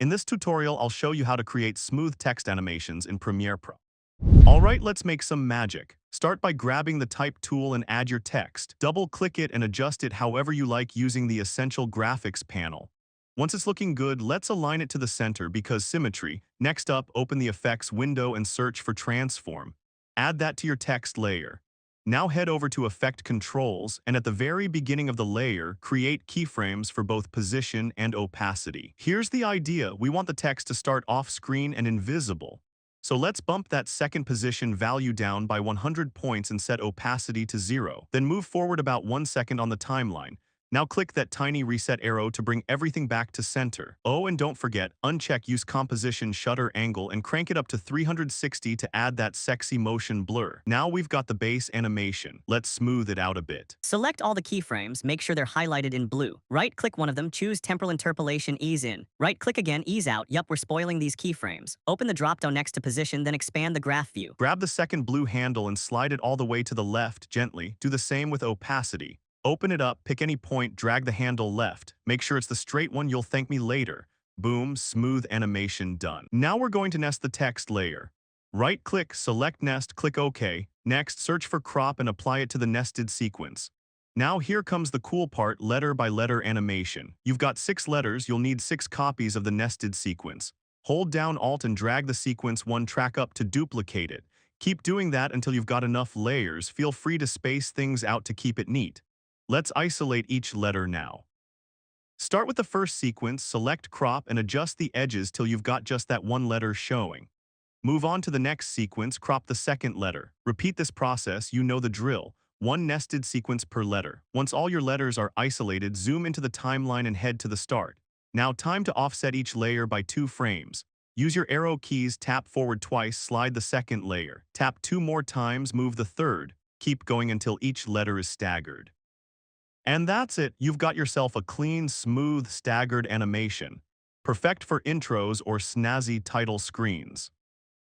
In this tutorial, I'll show you how to create smooth text animations in Premiere Pro. Alright, let's make some magic. Start by grabbing the Type tool and add your text. Double-click it and adjust it however you like using the Essential Graphics panel. Once it's looking good, let's align it to the center because symmetry. Next up, open the Effects window and search for Transform. Add that to your text layer. Now head over to Effect Controls, and at the very beginning of the layer, create keyframes for both position and opacity. Here's the idea. We want the text to start off-screen and invisible. So let's bump that second position value down by 100 points and set opacity to 0. Then move forward about 1 second on the timeline. Now click that tiny reset arrow to bring everything back to center. Oh, and don't forget, uncheck Use Composition Shutter Angle and crank it up to 360 to add that sexy motion blur. Now we've got the base animation. Let's smooth it out a bit. Select all the keyframes, make sure they're highlighted in blue. Right-click one of them, choose Temporal Interpolation Ease In. Right-click again, Ease Out. Yup, we're spoiling these keyframes. Open the drop-down next to Position, then expand the graph view. Grab the second blue handle and slide it all the way to the left gently. Do the same with opacity. Open it up, pick any point, drag the handle left. Make sure it's the straight one, you'll thank me later. Boom, smooth animation done. Now we're going to nest the text layer. Right-click, select Nest, click OK. Next, search for Crop and apply it to the nested sequence. Now here comes the cool part, letter by letter animation. You've got 6 letters, you'll need 6 copies of the nested sequence. Hold down Alt and drag the sequence 1 track up to duplicate it. Keep doing that until you've got enough layers. Feel free to space things out to keep it neat. Let's isolate each letter now. Start with the first sequence, select Crop, and adjust the edges till you've got just that one letter showing. Move on to the next sequence, crop the second letter. Repeat this process, you know the drill. 1 nested sequence per letter. Once all your letters are isolated, zoom into the timeline and head to the start. Now time to offset each layer by 2 frames. Use your arrow keys, tap forward twice, slide the second layer. Tap 2 more times, move the third. Keep going until each letter is staggered. And that's it, you've got yourself a clean, smooth, staggered animation. Perfect for intros or snazzy title screens.